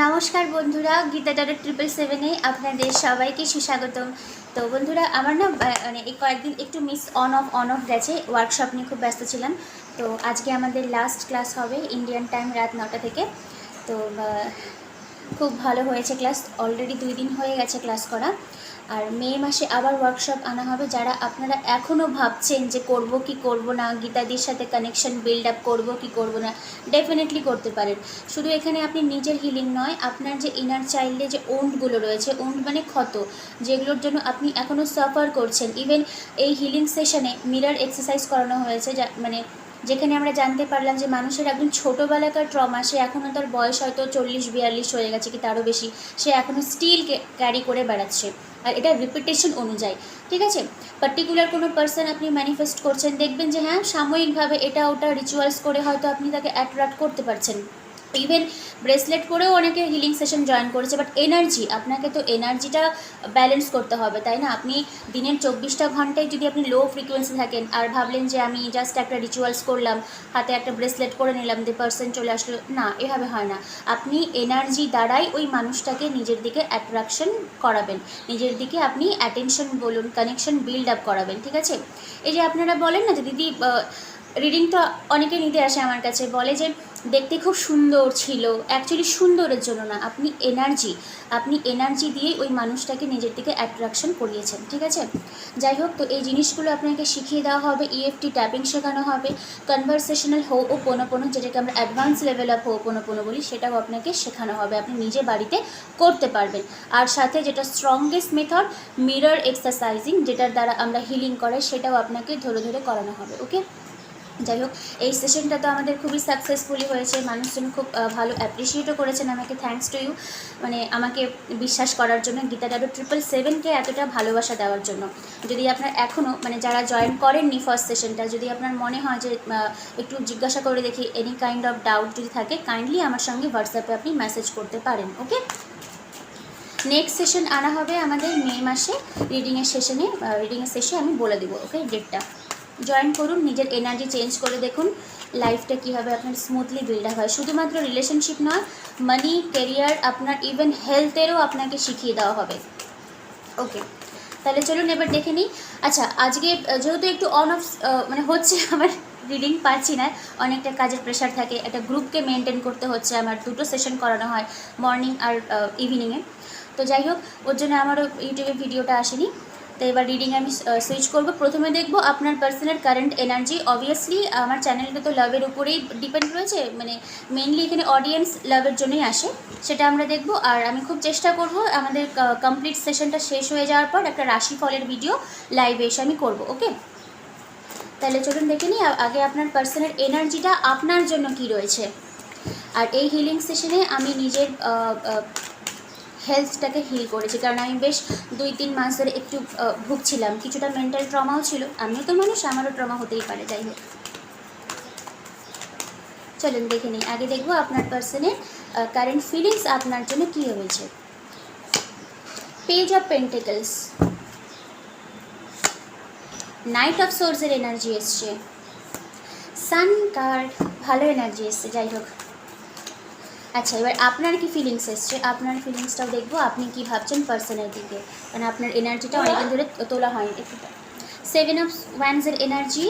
নমস্কার বন্ধুরা, গীতা ডট 777-এ আপনাদের সবাইকে সুস্বাগতম। তো বন্ধুরা, আমার না মানে এই কয়েকদিন একটু মিস অন অফ গেছে, ওয়ার্কশপ নিয়ে খুব ব্যস্ত ছিলাম। তো আজকে আমাদের লাস্ট ক্লাস হবে ইন্ডিয়ান টাইম রাত 9টা থেকে। তো খুব ভালো হয়েছে ক্লাস, অলরেডি 2 দিন হয়ে গেছে ক্লাস করা। আর মে মাসে আবার ওয়ার্কশপ আনা হবে। যারা আপনারা এখনও ভাবছেন যে করব কি করব না, গীতাদির সাথে কানেকশন বিল্ড আপ করবো কি করব না, ডেফিনেটলি করতে পারেন। শুধু এখানে আপনি নিজের হিলিং নয়, আপনার যে ইনার চাইল্ডে যে ওন্ডগুলো রয়েছে, ওন্ড মানে ক্ষত, যেগুলোর জন্য আপনি এখনও সাফার করছেন। ইভেন এই হিলিং সেশনে মিরর এক্সারসাইজ করানো হয়েছে, যা মানে যেখানে আমরা জানতে পারলাম যে মানুষের একদম ছোটোবেলাকার ট্রমা, সে এখনও তার বয়স হয়তো 40-42 হয়ে গেছে কি তারও বেশি, সে এখনও স্টিল ক্যারি করে বেড়াচ্ছে। আর এটা রিপিটেশন অনুযায়ী, ঠিক আছে। পার্টিকুলার কোনো পার্সন আপনি ম্যানিফেস্ট করছেন, দেখবেন যে হ্যাঁ সাময়িকভাবে এটা ওটা রিচুয়ালস করে হয়তো আপনি তাকে অ্যাট্রাক্ট করতে পারছেন। ইভেন ব্রেসলেট পরেও অনেকে হিলিং সেশন জয়েন করেছে, বাট এনার্জি, আপনাকে তো এনার্জিটা ব্যালেন্স করতে হবে, তাই না? আপনি দিনের 24টা ঘন্টায় যদি আপনি লো ফ্রিকোয়েন্সি থাকেন আর ভাবলেন যে আমি জাস্ট একটা রিচুয়ালস করলাম, হাতে একটা ব্রেসলেট করে নিলাম, যে পার্সন চলে আসলো, না, এভাবে হয় না। আপনি এনার্জি দ্বারাই ওই মানুষটাকে নিজের দিকে অ্যাট্রাকশন করাবেন, নিজের দিকে আপনি অ্যাটেনশন বলুন, কানেকশন বিল্ড আপ করাবেন, ঠিক আছে। এই যে আপনারা বলেন না যে দিদি, রিডিং তো অনেকে নিতে আসে আমার কাছে, বলে যে দেখতে খুব সুন্দর ছিল। অ্যাকচুয়ালি সুন্দরের জন্য না, আপনি এনার্জি দিয়েই ওই মানুষটাকে নিজের দিকে অ্যাট্রাকশন করিয়েছেন, ঠিক আছে। যাই হোক, তো এই জিনিসগুলো আপনাকে শিখিয়ে দেওয়া হবে। ইএফটি ট্যাপিং শেখানো হবে, কনভারসেশনাল হোপোনোপোনো, যেটাকে আমরা অ্যাডভান্স লেভেল অফ হোপোনোপোনো বলি, সেটাও আপনাকে শেখানো হবে, আপনি নিজে বাড়িতে করতে পারবেন। আর সাথে যেটা স্ট্রংগেস্ট মেথড, মিরর এক্সারসাইজিং, যেটার দ্বারা আমরা হিলিং করাই, সেটাও আপনাকে ধরে ধরে করানো হবে, ওকে। যাই হোক, এই সেশনটা তো আমাদের খুবই সাকসেসফুলি হয়েছে, মানুষজন খুব ভালো অ্যাপ্রিসিয়েটও করেছেন আমাকে। থ্যাঙ্কস টু ইউ, মানে আমাকে বিশ্বাস করার জন্য, গীতা ডট 777-কে এতটা ভালোবাসা দেওয়ার জন্য। যদি আপনার এখনও মানে যারা জয়েন করেননি ফার্স্ট সেশনটা, যদি আপনার মনে হয় যে একটু জিজ্ঞাসা করে দেখি, এনি কাইন্ড অফ ডাউট যদি থাকে, কাইন্ডলি আমার সঙ্গে হোয়াটসঅ্যাপে আপনি মেসেজ করতে পারেন, ওকে। নেক্সট সেশন আনা হবে আমাদের মে মাসে রিডিংয়ের শেষে আমি বলে দেবো, ওকে, ডেটটা। জয়েন করুন, নিজের এনার্জি চেঞ্জ করে দেখুন, লাইফটা কীভাবে আপনার স্মুথলি বিল্ড আপ হয়। শুধুমাত্র রিলেশনশিপ নয়, মানি, কেরিয়ার, আপনার ইভেন হেলথেরও আপনাকে শিখিয়ে দেওয়া হবে, ওকে। তাহলে চলুন এবার দেখে নিই। আচ্ছা, আজকে যেহেতু একটু অন অফ মানে হচ্ছে আমার রিডিং, পাচ্ছি না, অনেকটা কাজের প্রেশার থাকে, একটা গ্রুপকে মেনটেন করতে হচ্ছে আমার, 2টো সেশন করানো হয়, মর্নিং আর ইভিনিংয়ে। তো যাই হোক, ওর জন্য আমারও ইউটিউবে ভিডিওটা আসেনি। তো এবার রিডিং আমি সুইচ করব। প্রথমে দেখব আপনার পার্সোনাল কারেন্ট এনার্জি। অবভিয়াসলি আমার চ্যানেলটা তো লাভের উপরেই ডিপেন্ড রয়েছে, মানে মেনলি এখানে অডিয়েন্স লাভের জন্যই আসে, সেটা আমরা দেখব। আর আমি খুব চেষ্টা করব আমাদের কমপ্লিট সেশনটা শেষ হয়ে যাওয়ার পর একটা রাশিফলের ভিডিও লাইভে এসে আমি করব, ওকে। তাহলে চলুন দেখে নিই আগে আপনার পার্সোনাল এনার্জিটা আপনার জন্য কি রয়েছে। আর এই হিলিং সেশনে আমি নিজের হেলথটাকে হিল করেছি, কারণ আমি বেশ 2-3 মাস ধরে একটু ভুগছিলাম, কিছুটা মেন্টাল ট্রমাও ছিল। আমিও তো মানুষ, আমারও ট্রমা হতেই পারে। যাই হোক, চলুন দেখে নিই। আগে দেখবো আপনার পার্সনের কারেন্ট ফিলিংস আপনার জন্য কী হয়েছে। Page of pentacles, night of সোর্সের এনার্জি এসছে, সান কার্ড, ভালো এনার্জি এসছে। যাই হোক, আচ্ছা, এবার আপনার কি ফিলিংস এসছে, আপনার ফিলিংসটাও দেখবো, আপনি কি ভাবছেন পার্সনের দিকে, মানে আপনার এনার্জিটা অনেকদিন ধরে তোলা হয়নি একটু। 7 অফ ওয়ান্ডসের এনার্জি,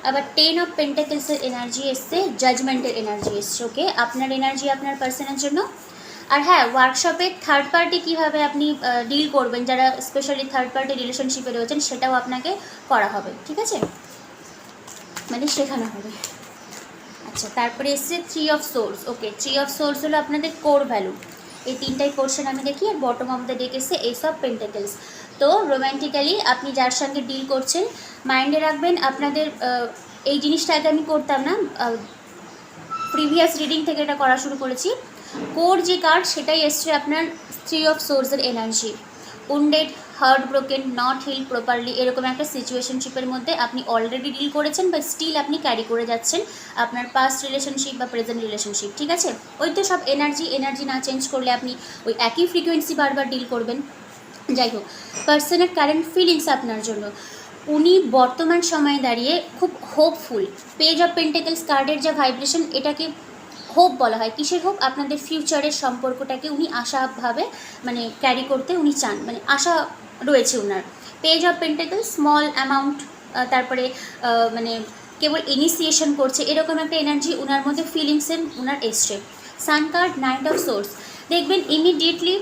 আবার 10 অফ পেন্টাকেলসের এনার্জি এসছে, জাজমেন্টের এনার্জি এসছে, ওকে। আপনার এনার্জি আপনার পার্সনের জন্য। আর হ্যাঁ, ওয়ার্কশপে থার্ড পার্টি কীভাবে আপনি ডিল করবেন, যারা স্পেশালি থার্ড পার্টি রিলেশনশিপে রয়েছেন, সেটাও আপনাকে করা হবে, ঠিক আছে, মানে শেখানো হবে। আচ্ছা, তারপরে এসছে 3 of swords, okay. 3 of swords হলো আপনাদের কোর ভ্যালু। এই তিনটাই পোর্শন আমি দেখি। আর বটম অফ দ্য ডেক এসছে এস অফ পেন্টাকেলস। তো রোম্যান্টিক্যালি আপনি যার সঙ্গে ডিল করছেন, মাইন্ডে রাখবেন আপনাদের এই জিনিসটা আগে আমি করতাম না, প্রিভিয়াস রিডিং থেকে এটা করা শুরু করেছি। কোর যে কার্ড, সেটাই এসছে আপনার 3 অফ সোর্সের energy. Wounded, heart broken, not heal properly, এরকম একটা সিচুয়েশনশিপের মধ্যে আপনি অলরেডি ডিল করেছেন, বা স্টিল আপনি ক্যারি করে যাচ্ছেন আপনার পাস্ট রিলেশনশিপ বা প্রেজেন্ট রিলেশনশিপ, ঠিক আছে। ওই তো সব এনার্জি না চেঞ্জ করলে আপনি ওই একই ফ্রিকোয়েন্সি বারবার ডিল করবেন। যাই হোক, পার্সনের কারেন্ট ফিলিংস আপনার জন্য, উনি বর্তমান সময়ে দাঁড়িয়ে খুব হোপফুল। পেজ অফ পেন্টাকেলস কার্ডের যা ভাইব্রেশন, এটাকে হোপ বলা হয়। কিসের হোপ? আপনাদের ফিউচারের সম্পর্কটাকে উনি আশাভাবে মানে ক্যারি করতে উনি চান, মানে আশা রয়েছে ওনার। পেজ অফ পেন্টাকল স্মল অ্যামাউন্ট, তারপরে মানে কেবল ইনিশিয়েশন করছে এরকম একটা এনার্জি ওনার মধ্যে ফিলিংসের ওনার এসছে। Sun card night of swords, দেখবেন ইমিডিয়েটলি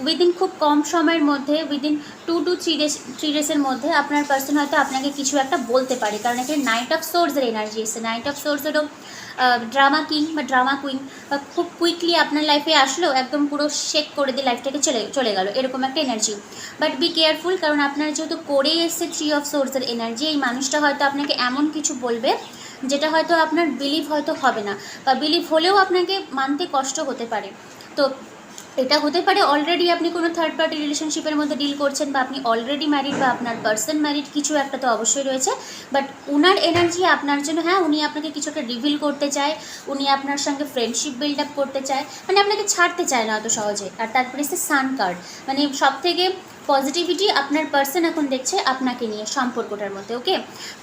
উইদিন খুব কম সময়ের মধ্যে, উইদিন 2 to 3 ডেজের মধ্যে আপনার পার্সন হয়তো আপনাকে কিছু একটা বলতে পারে, কারণ এখানে নাইট অফ সোর্সের এনার্জি এসছে। নাইট অফ সোর্সেরও ড্রামা কিং বা ড্রামা কুইন, বা খুব কুইকলি আপনার লাইফে আসলো, একদম পুরো শেক করে দিয়ে লাইফটাকে চলে গেল, এরকম একটা এনার্জি। বাট বি কেয়ারফুল, কারণ আপনার যেহেতু করেই এসছে 3 অফ সোর্সের এনার্জি, এই মানুষটা হয়তো আপনাকে এমন কিছু বলবে যেটা হয়তো আপনার বিলিভ হয়তো হবে না, বা বিলিভ হলেও আপনাকে মানতে কষ্ট হতে পারে। তো এটা হতে পারে অলরেডি আপনি কোনো থার্ড পার্টি রিলেশনশিপের মধ্যে ডিল করছেন, বা আপনি অলরেডি ম্যারিড, বা আপনার পার্সন ম্যারিড, কিছু একটা তো অবশ্যই রয়েছে। বাট উনার এনার্জি আপনার জন্য, হ্যাঁ উনি আপনাকে কিছু একটা রিভিল করতে চায়, উনি আপনার সঙ্গে ফ্রেন্ডশিপ বিল্ড আপ করতে চায়, মানে আপনাকে ছাড়তে চায় না অত সহজে। আর তারপরে এসে সান কার্ড, মানে সব থেকে পজিটিভিটি আপনার পার্সন এখন দেখছে আপনাকে নিয়ে সম্পর্কটার মধ্যে, ওকে।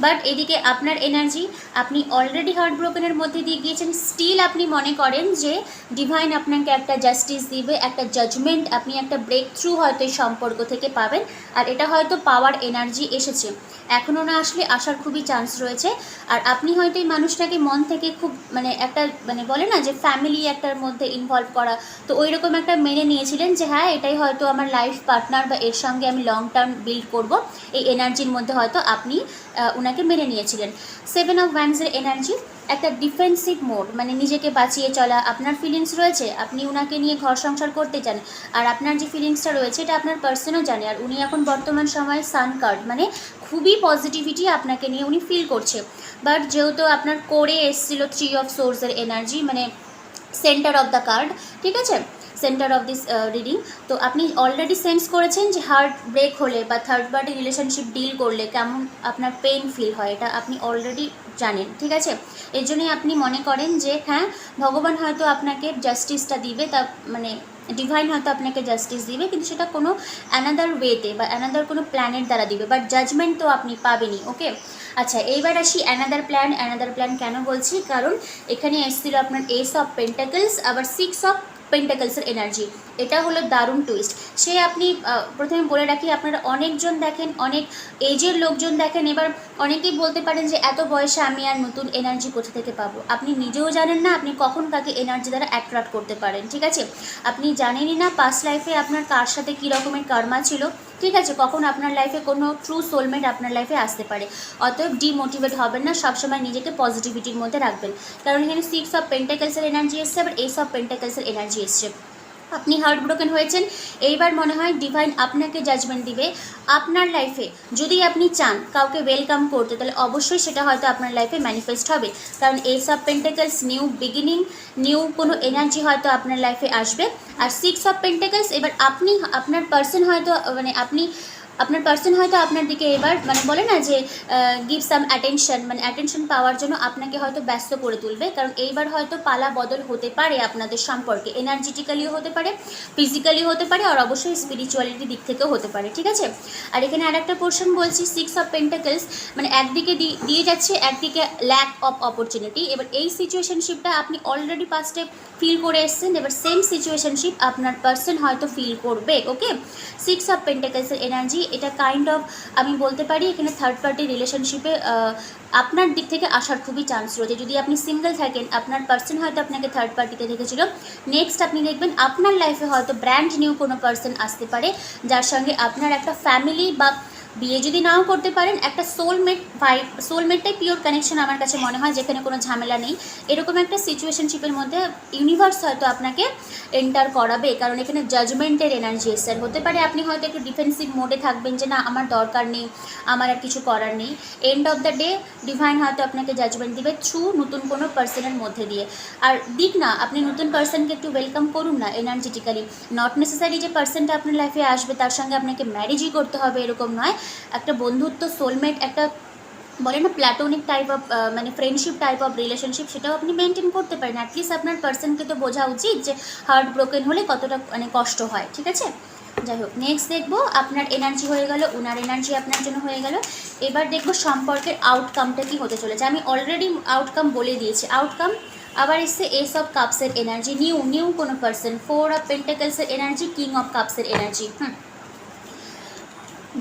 বাট এদিকে আপনার এনার্জি, আপনি অলরেডি হার্ট ব্রোকেনের মধ্যে দিয়ে গিয়েছেন, স্টিল আপনি মনে করেন যে ডিভাইন আপনাকে একটা জাস্টিস দিবে, একটা জাজমেন্ট, আপনি একটা ব্রেক থ্রু হয়তো এই সম্পর্ক থেকে পাবেন। আর এটা হয়তো পাওয়ার এনার্জি এসেছে, এখনও না আসলে আসার খুবই চান্স রয়েছে। আর আপনি হয়তো এই মানুষটাকে মন থেকে খুব মানে একটা মানে বলে না যে ফ্যামিলি একটার মধ্যে ইনভলভ করা, তো ওই রকম একটা মেনে নিয়েছিলেন যে হ্যাঁ এটাই হয়তো আমার লাইফ পার্টনার, বা এর সঙ্গে আমি লং টার্ম বিল্ড করব, এই এনার্জির মধ্যে হয়তো আপনি ওনাকে মেনে নিয়েছিলেন। 7 অফ ওয়ান্ডসের এনার্জি, একটা ডিফেন্সিভ মোড, মানে নিজেকে বাঁচিয়ে চলা, আপনার ফিলিংস রয়েছে, আপনি উনাকে নিয়ে ঘর সংসার করতে চান, আর আপনার যে ফিলিংসটা রয়েছে এটা আপনার পার্সনও জানে। আর উনি এখন বর্তমান সময়ে সান কার্ড, মানে খুবই পজিটিভিটি আপনাকে নিয়ে উনি ফিল করছে। বাট যেহেতু আপনার করে এসেছিলো 3 অফ সোর্সের এনার্জি, মানে সেন্টার অফ দ্য কার্ড, ঠিক আছে, সেন্টার অফ দিস রিডিং, তো আপনি অলরেডি সেন্স করেছেন যে হার্ট ব্রেক হলে বা থার্ড পার্টি রিলেশনশিপ ডিল করলে কেমন আপনার পেন ফিল হয়, এটা আপনি অলরেডি জানেন, ঠিক আছে। এর জন্যই আপনি মনে করেন যে হ্যাঁ ভগবান হয়তো আপনাকে জাস্টিসটা দিবে, তা মানে ডিভাইন হয়তো আপনাকে জাস্টিস দিবে, কিন্তু সেটা কোনো অ্যানাদার ওয়েতে বা অ্যানাদার কোনো প্ল্যানের দ্বারা দিবে, বাট জাজমেন্ট তো আপনি পাবেনই, ওকে। আচ্ছা এইবার আসি অ্যানাদার প্ল্যান কেন বলছি, কারণ এখানে এসেছিল আপনার এস অফ পেন্টাকলস, আবার 6 অফ পেন্টাকলসের এনার্জি, এটা হলো দারুণ টুইস্ট। সে আপনি প্রথমে বলে রাখি, আপনারা অনেকজন দেখেন, অনেক এজের লোকজন দেখেন, এবার অনেকেই বলতে পারেন যে এত বয়সে আমি আর নতুন এনার্জি কোথা থেকে পাবো, আপনি নিজেও জানেন না আপনি কখন কাকে এনার্জি দ্বারা অ্যাট্রাক্ট করতে পারেন, ঠিক আছে। আপনি জানেনই না পাস্ট লাইফে আপনার কার সাথে কী রকমের কর্মা ছিল, ঠিক আছে, কখন আপনার লাইফে কোনো ট্রু সোলমেট আপনার লাইফে আসতে পারে। অতএব ডিমোটিভেট হবেন না, সবসময় নিজেকে পজিটিভিটির মধ্যে রাখবেন, কারণ এখানে 6 অফ পেন্টাকলসের এনার্জি এসছে, আবার এস অফ পেন্টাকলসের এনার্জি এসছে। আপনি হার্ট ব্রোকেন হয়েছেন, এইবার মনে হয় ডিভাইন আপনাকে জাজমেন্ট দিবে আপনার লাইফে। যদি আপনি চান কাউকে ওয়েলকাম করতে, তাহলে অবশ্যই সেটা হয়তো আপনার লাইফে ম্যানিফেস্ট হবে, কারণ S of pentacles new beginning, new কোনো এনার্জি হয়তো আপনার লাইফে আসবে। আর 6 অফ পেন্টাকলস, এবার আপনি আপনার পার্সন হয়তো মানে আপনার পার্সন হয়তো আপনার দিকে এবার মানে বলে না যে গিভ সাম অ্যাটেনশন, মানে অ্যাটেনশন পাওয়ার জন্য আপনাকে হয়তো ব্যস্ত করে তুলবে, কারণ এইবার হয়তো পালা বদল হতে পারে আপনাদের সম্পর্কে, এনার্জেটিক্যালিও হতে পারে, ফিজিক্যালিও হতে পারে, আর অবশ্যই স্পিরিচুয়ালিটি দিক থেকেও হতে পারে, ঠিক আছে। আর এখানে আর একটা পোর্শন বলছি, 6 অফ পেন্টাকলস, মানে একদিকে দিয়ে যাচ্ছে, একদিকে ল্যাক অফ অপরচুনিটি। এবার এই সিচুয়েশনশিপটা আপনি অলরেডি পাস্টে ফিল করে এসছেন, এবার সেম সিচুয়েশনশিপ আপনার পার্সন হয়তো ফিল করবে, ওকে। 6 অফ পেন্টাকলসের এনার্জি, এটা কাইন্ড অফ আমি বলতে পারি এখানে থার্ড পার্টি রিলেশনশিপে আপনার দিক থেকে আসার খুবই চান্স রয়েছে। যদি আপনি সিঙ্গেল থাকেন, আপনার পার্সন হয়তো আপনাকে থার্ড পার্টিতে দেখেছিল, নেক্সট আপনি দেখবেন আপনার লাইফে হয়তো ব্র্যান্ড নিউ কোনো পার্সন আসতে পারে, যার সঙ্গে আপনার একটা ফ্যামিলি বা বিয়ে যদি নাও করতে পারেন, একটা সোলমেটটাই পিওর কানেকশন আমার কাছে মনে হয়, যেখানে কোনো ঝামেলা নেই, এরকম একটা সিচুয়েশনশিপের মধ্যে ইউনিভার্স হয়তো আপনাকে এন্টার করাবে, কারণ এখানে জাজমেন্টের এনার্জি এসছে। হতে পারে আপনি হয়তো একটু ডিফেন্সিভ মোডে থাকবেন যে না আমার দরকার নেই, আমার আর কিছু করার নেই, end of the day divine হয়তো আপনাকে জাজমেন্ট দিবে থ্রু নতুন কোনো পার্সনের মধ্যে দিয়ে। আর দিক না, আপনি নতুন পার্সনকে একটু ওয়েলকাম করুন না এনার্জেটিক্যালি, নট নেসেসারি যে পার্সনটা আপনার লাইফে আসবে তার সঙ্গে আপনাকে ম্যারেজই করতে হবে এরকম নয়, একটা বন্ধুত্ব, সোলমেট, একটা বলে না প্ল্যাটোনিক টাইপ অফ মানে ফ্রেন্ডশিপ টাইপ অফ রিলেশনশিপ, সেটাও আপনি মেনটেন করতে পারেন। অ্যাটলিস্ট আপনার পার্সনকে তো বোঝা উচিত যে হার্ট ব্রোকেন হলে কতটা মানে কষ্ট হয়, ঠিক আছে। যাই হোক, নেক্সট দেখবো আপনার এনার্জি হয়ে গেল, ওনার এনার্জি আপনার জন্য হয়ে গেল। এবার দেখবো সম্পর্কের আউটকামটা কি হতে চলেছে। আমি অলরেডি আউটকাম বলে দিয়েছি, আউটকাম আবার এসছে এস অফ কাপসের এনার্জি, নিউ কোনো পার্সন, 4 অফ পেন্টাকলসের এনার্জি, কিং অফ কাপসের এনার্জি।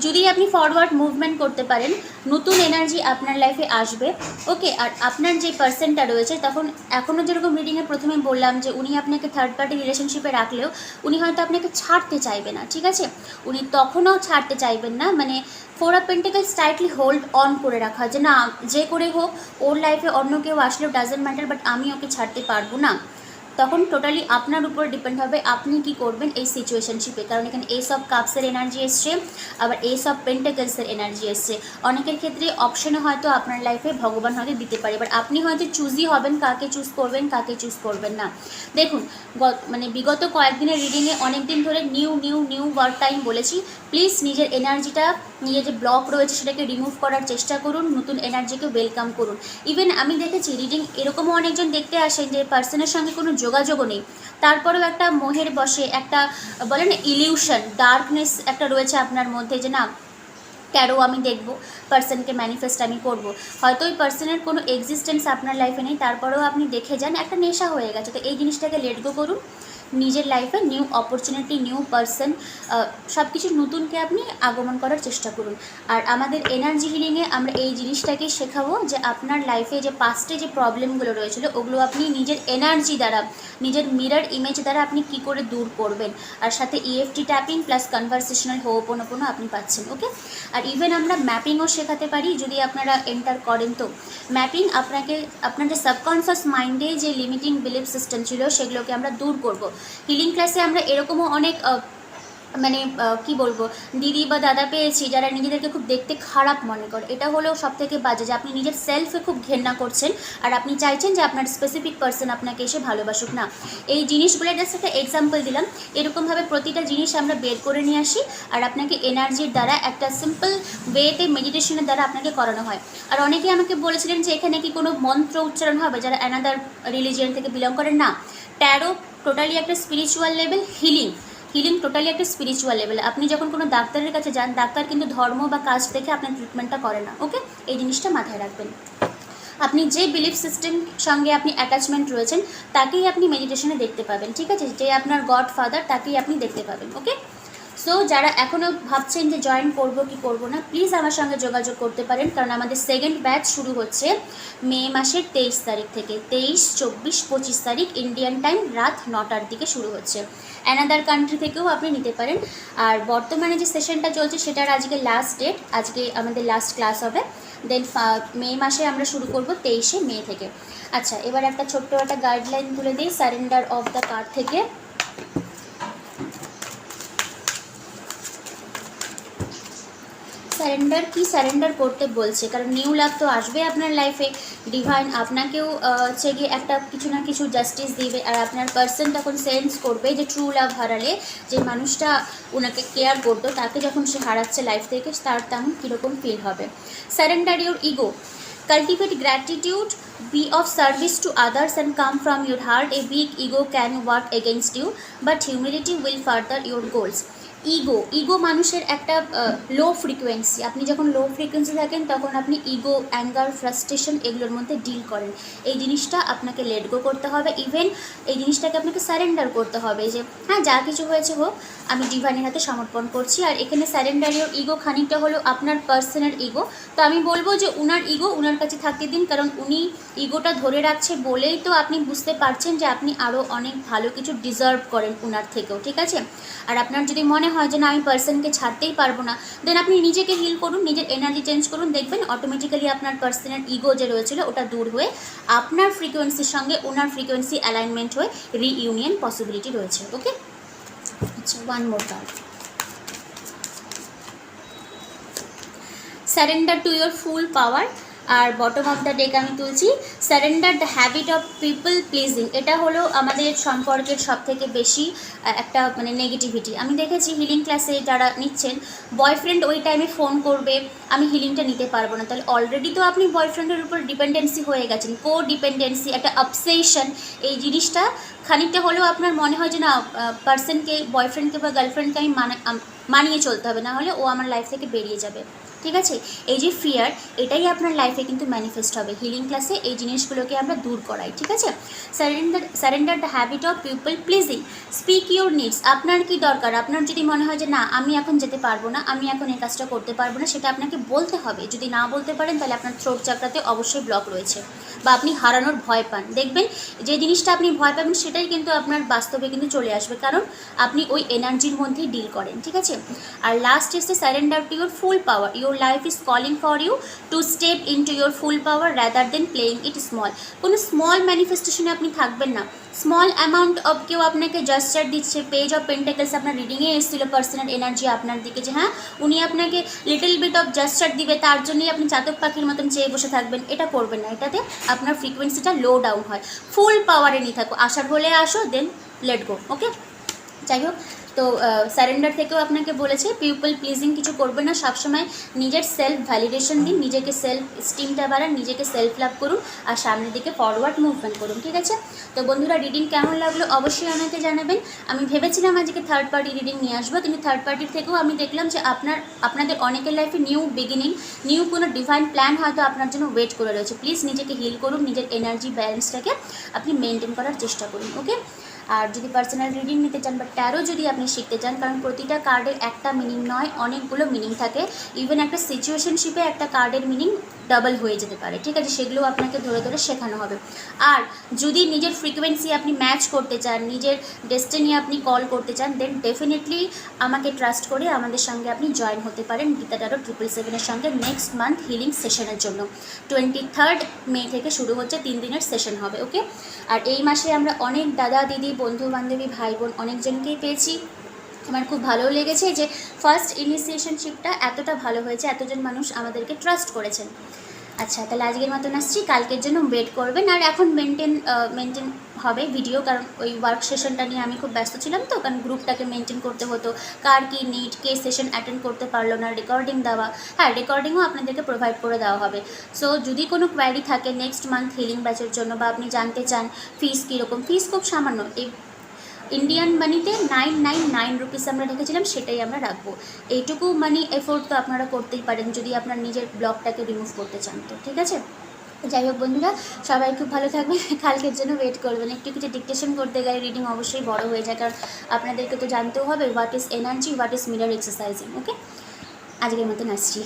যদি আপনি ফরওয়ার্ড মুভমেন্ট করতে পারেন, নতুন এনার্জি আপনার লাইফে আসবে। ওকে, আর আপনার যে পার্সনটা রয়েছে, তখন এখনও যেরকম রিডিংয়ে প্রথমে বললাম যে উনি আপনাকে থার্ড পার্টি রিলেশনশিপে রাখলেও উনি হয়তো আপনাকে ছাড়তে চাইবে না, ঠিক আছে? উনি তখনও ছাড়তে চাইবেন না, মানে 4 of pentacles tightly hold on করে রাখা, যে না যে করে হোক ওর লাইফে অন্য কেউ আসলেও ডাজেন্ট ম্যাটার, বাট আমি ওকে ছাড়তে পারবো না। তখন টোটালি আপনার উপর ডিপেন্ড হবে আপনি কি করবেন এই সিচুয়েশনশিপে, কারণ এখানে এস অফ কাপসের এনার্জি এসছে, আবার এস অফ পেন্টাকলসের এনার্জি এসছে। অনেকের ক্ষেত্রে অপশনে হয়তো আপনার লাইফে ভগবান হয়তো দিতে পারে, বাট আপনি হয়তো চুজই হবেন কাকে চুজ করবেন কাকে চুজ করবেন না। দেখুন, মানে বিগত কয়েকদিনের রিডিংয়ে অনেক দিন ধরে নিউ ওয়ার্ড টাইম বলেছি। প্লিজ নিজের এনার্জিটা, নিজের যে ব্লক রয়েছে সেটাকে রিমুভ করার চেষ্টা করুন, নতুন এনার্জিকে ওয়েলকাম করুন। ইভেন আমি দেখেছি রিডিং এরকমও অনেকজন দেখতে আসেন যে পার্সনের সঙ্গে কোনো যোগাযোগও নেই, তারপরেও একটা মোহের বসে, একটা বলে না ইলিউশন, ডার্কনেস একটা রয়েছে আপনার মধ্যে, যে না ক্যারো আমি দেখব, পার্সনকে ম্যানিফেস্ট আমি করব। হয়তো ওই পার্সনের কোনো এক্সিস্টেন্স আপনার লাইফে নেই, তারপরেও আপনি দেখে যান একটা নেশা হয়ে গেছে। তো এই জিনিসটাকে লেট গো করুন, নিজের লাইফে নিউ অপরচুনিটি, নিউ পার্সন, সব কিছু নতুনকে আপনি আগমন করার চেষ্টা করুন। আর আমাদের এনার্জি হিলিংয়ে আমরা এই জিনিসটাকে শেখাবো যে আপনার লাইফে যে পাস্টে যে প্রবলেমগুলো রয়েছিল ওগুলো আপনি নিজের এনার্জি দ্বারা, নিজের মিরর ইমেজ দ্বারা আপনি কি করে দূর করবেন। আর সাথে ইএফটি ট্যাপিং প্লাস কনভারসেশনাল হোপোনোপোনো আপনি পাচ্ছেন। ওকে, আর ইভেন আমরা ম্যাপিংও শেখাতে পারি যদি আপনারা এন্টার করেন। তো ম্যাপিং আপনাকে আপনার যে সাবকনসিয়াস মাইন্ডে যে লিমিটিং বিলিফ সিস্টেম ছিল সেগুলোকে আমরা দূর করব। হিলিং ক্লাসে আমরা এরকমও অনেক মানে কি বলবো, দিদি বা দাদা পেয়েছি যারা নিজেদেরকে খুব দেখতে খারাপ মনে করে। এটা হলেও সব থেকে বাজে যে আপনি নিজের সেলফে খুব ঘেন্না করছেন আর আপনি চাইছেন যে আপনার স্পেসিফিক পার্সন আপনাকে এসে ভালোবাসুক না। এই জিনিসগুলো জাস্ট একটা এক্সাম্পল দিলাম। এরকমভাবে প্রতিটা জিনিস আমরা বের করে নিয়ে আসি আর আপনাকে এনার্জির দ্বারা একটা সিম্পল ওয়েতে মেডিটেশনের দ্বারা আপনাকে করানো হয়। আর অনেকেই আমাকে বলেছিলেন যে এখানে কি কোনো মন্ত্র উচ্চারণ হবে যারা অ্যানাদার রিলিজিয়ন থেকে বিলং করেন। না, ট্যারো টোটালি একটা স্পিরিচুয়াল লেভেল, হিলিং টোটালি একটা স্পিরিচুয়াল লেভেল। আপনি যখন কোনো ডাক্তারের কাছে যান, ডাক্তার কিন্তু ধর্ম বা কাস্ট দেখে আপনার ট্রিটমেন্টটা করে না। ওকে, এই জিনিসটা মাথায় রাখবেন। আপনি যে বিলিফ সিস্টেম সঙ্গে আপনি অ্যাটাচমেন্ট রয়েছেন তাকেই আপনি মেডিটেশনে দেখতে পাবেন, ঠিক আছে? যে আপনার গড ফাদার তাকেই আপনি দেখতে পাবেন। ওকে, সো যারা এখনও ভাবছেন যে জয়েন করবো কি করবো না, প্লিজ আমার সঙ্গে যোগাযোগ করতে পারেন, কারণ আমাদের সেকেন্ড ব্যাচ শুরু হচ্ছে মে মাসের 23 তারিখ থেকে। 23, 24, 25 তারিখ ইন্ডিয়ান টাইম রাত 9টার দিকে শুরু হচ্ছে। অ্যানাদার কান্ট্রি থেকেও আপনি নিতে পারেন। আর বর্তমানে যে সেশনটা চলছে সেটার আজকে লাস্ট ডেট, আজকে আমাদের লাস্ট ক্লাস হবে। দেন মে মাসে আমরা শুরু করব 23শে মে থেকে। আচ্ছা, এবার একটা ছোট্ট একটা গাইডলাইন তুলে দিই সারেন্ডার অফ দ্য কার্ড থেকে। সারেন্ডার কি সারেন্ডার করতে বলছে, কারণ নিউ লাভ তো আসবে আপনার লাইফে। ডিভাইন আপনাকেও হচ্ছে গিয়ে একটা কিছু না কিছু জাস্টিস দিবে, আর আপনার পার্সন তখন সেন্স করবে যে ট্রু লাভ হারালে যে মানুষটা ওনাকে কেয়ার করতো তাকে যখন সে হারাচ্ছে লাইফ থেকে, তার তেমন কীরকম ফিল হবে। Surrender your ego, cultivate gratitude, be of service to others and come from your heart. A weak ego can work against you, but humility will further your goals. Ego মানুষের একটা low frequency. আপনি যখন low frequency থাকেন তখন আপনি ego, anger, frustration এগুলোর মধ্যে deal করেন। এই জিনিসটা আপনাকে লেট গো করতে হবে। ইভেন এই জিনিসটাকে আপনাকে সারেন্ডার করতে হবে যে হ্যাঁ যা কিছু হয়েছে হোক, আমি ডিভাইনের হাতে সমর্পণ করছি। আর এখানে সারেন্ডার ইওর ইগো খানিকটা হলো আপনার পার্সনের ইগো। তো আমি বলবো যে উনার ইগো উনার কাছে থাকতে দিন, কারণ উনি ইগোটা ধরে রাখছে বলেই তো আপনি বুঝতে পারছেন যে আপনি আরও অনেক ভালো কিছু ডিজার্ভ করেন উনার থেকেও, ঠিক আছে? আর আপনার যদি মনে হয় যে না আমি পার্সনকে ছাড়তেই পারবো না, দেন আপনি নিজেকে হিল করুন, নিজের এনার্জি চেঞ্জ করুন, দেখবেন অটোমেটিক্যালি আপনার পার্সনের ইগো যে রয়েছিল ওটা দূর হয়ে আপনার ফ্রিকোয়েন্সির সঙ্গে ওনার ফ্রিকোয়েন্সি অ্যালাইনমেন্ট হয়ে রিইউনিয়ন পসিবিলিটি রয়েছে। ওকে, আচ্ছা, one more card. Surrender to your full power. আর বটম অফ দ্য ডেক আমি তুলছি surrender the habit of people pleasing. এটা হলো আমাদের সম্পর্কের সবথেকে বেশি একটা মানে নেগেটিভিটি। আমি দেখেছি হিলিং ক্লাসে যারা নিচ্ছেন, বয়ফ্রেন্ড ওই টাইমে ফোন করবে, আমি হিলিংটা নিতে পারবো না, তাহলে অলরেডি তো আপনি বয়ফ্রেন্ডের উপর ডিপেন্ডেন্সি হয়ে গেছেন, কো ডিপেন্ডেন্সি, একটা অবসেশন। এই জিনিসটা খানিকটা হলেও আপনার মনে হয় যে না পার্সনকে, বয়ফ্রেন্ডকে বা গার্লফ্রেন্ডকে আমি মানিয়ে চলতে হবে, না হলে ও আমার লাইফ থেকে বেরিয়ে যাবে। ঠিক আছে? এই যে ফিয়ার, এটাই আপনার লাইফে কিন্তু ম্যানিফেস্ট হবে। হিলিং ক্লাসে এই জিনিসগুলোকে আমরা দূর করাই, ঠিক আছে? Surrender the habit of people pleasing, speak your needs. আপনার কি দরকার? আপনার যদি মনে হয় যে না আমি এখন যেতে পারবো না, আমি এখন এই কাজটা করতে পারবো না, সেটা আপনাকে বলতে হবে। যদি না বলতে পারেন তাহলে আপনার থ্রোট চাকরাতে অবশ্যই ব্লক রয়েছে, বা আপনি হারানোর ভয় পান। দেখবেন যে জিনিসটা আপনি ভয় পাবেন সেটাই কিন্তু আপনার বাস্তবে কিন্তু চলে আসবে, কারণ আপনি ওই এনার্জির মধ্যেই ডিল করেন, ঠিক আছে? আর last is surrender to your full power. Your life is calling for you to step into your full power rather than playing it small. কোনো স্মল ম্যানিফেস্টেশনে আপনি থাকবেন না। স্মল অ্যামাউন্ট অফ কেউ আপনাকে জাস্টার দিচ্ছে, পেজ অফ পেন্টাকেলস আপনার রিডিংয়ে এসেছিলো পার্সোনাল এনার্জি আপনার দিকে, যে হ্যাঁ উনি আপনাকে লিটল বিট অফ জাস্টার দিবে, তার জন্যই আপনি চাতক পাখির মতন চেয়ে বসে থাকবেন। এটা করবেন না, এটাতে আপনার ফ্রিকোয়েন্সিটা লো ডাউন হয়। ফুল পাওয়ারে নিয়ে থাকো, আসার হলে আসো, দেন লেট গো। ওকে, যাই হোক, তো সারেন্ডার থেকেও আপনাকে বলেছে পিপল প্লিজিং কিছু করবে না, সবসময় নিজের সেলফ ভ্যালিডেশন দিন, নিজেকে সেলফ স্টিমটা বাড়ান, নিজেকে সেলফ লাভ করুন, আর সামনের দিকে ফরওয়ার্ড মুভমেন্ট করুন, ঠিক আছে? তো বন্ধুরা, রিডিং কেমন লাগলো অবশ্যই আমাকে জানাবেন। আমি ভেবেছিলাম আজকে থার্ড পার্টি রিডিং নিয়ে আসবো, কিন্তু থার্ড পার্টির থেকেও আমি দেখলাম যে আপনাদের অনেকের লাইফে নিউ বিগিনিং, নিউ কোনো ডিভাইন প্ল্যান হয়তো আপনার জন্য ওয়েট করে রয়েছে। প্লিজ নিজেকে হিল করুন, নিজের এনার্জি ব্যালেন্সটাকে আপনি মেনটেন করার চেষ্টা করুন। ওকে, আর যদি পার্সোনাল রিডিং নিতে চান বা ট্যারো যদি আপনি শিখতে চান, কারণ প্রতিটা কার্ডের একটা মিনিং নয়, অনেকগুলো মিনিং থাকে। ইভেন একটা সিচুয়েশনশিপে একটা কার্ডের মিনিং ডাবল হয়ে যেতে পারে, ঠিক আছে? সেগুলো আপনাকে ধরে ধরে শেখানো হবে। আর যদি নিজের ফ্রিকোয়েন্সি আপনি ম্যাচ করতে চান, নিজের ডেস্টিনি আপনি কল করতে চান, দেন ডেফিনেটলি আমাকে ট্রাস্ট করে আমাদের সঙ্গে আপনি জয়েন হতে পারেন গীতা ট্যারো 777-এর সঙ্গে নেক্সট মান্থ হিলিং সেশনের জন্য। 23 মে থেকে শুরু হচ্ছে, 3 দিনের সেশন হবে। ওকে, আর এই মাসে আমরা অনেক দাদা দিদি, বন্ধু বান্ধবী, ভাই বোন অনেকজনকেই পেয়েছি। আমার খুব ভালো লেগেছে যে ফার্স্ট ইনিশিয়েশনশিপটা এতটা ভালো হয়েছে, এতজন মানুষ আমাদেরকে ট্রাস্ট করেছেন। আচ্ছা, তাহলে আজকের মতন আসছি, কালকের জন্য ওয়েট করবেন। আর এখন মেনটেন হবে ভিডিও, কারণ ওই ওয়ার্ক সেশনটা নিয়ে আমি খুব ব্যস্ত ছিলাম, তো কারণ গ্রুপটাকে মেনটেন করতে হতো, কার কী নিড, কে সেশন অ্যাটেন্ড করতে পারলো না, রেকর্ডিং দেওয়া, হ্যাঁ রেকর্ডিংও আপনাদেরকে প্রোভাইড করে দেওয়া হবে। সো যদি কোনো কোয়ারি থাকে নেক্সট মান্থ হিলিং ব্যাচের জন্য, বা আপনি জানতে চান ফিস কীরকম, ফিস খুব সামান্য, এই ইন্ডিয়ান মানিতে 999 রুপিস আমরা রেখেছিলাম, সেটাই আমরা রাখবো। এইটুকু মানি এফোর্ট তো আপনারা করতেই পারেন যদি আপনার নিজের ব্লগটাকে রিমুভ করতে চান, তো ঠিক আছে? যাই হোক বন্ধুরা, সবাই খুব ভালো থাকবেন, কালকের জন্য ওয়েট করবেন। একটু কিছু ডিকটেশন করতে গেলে রিডিং অবশ্যই বড় হয়ে যায়, কারণ আপনাদেরকে তো জানতেও হবে what is energy, what is mirror exercising. Okay, আজকের মতন আসছি।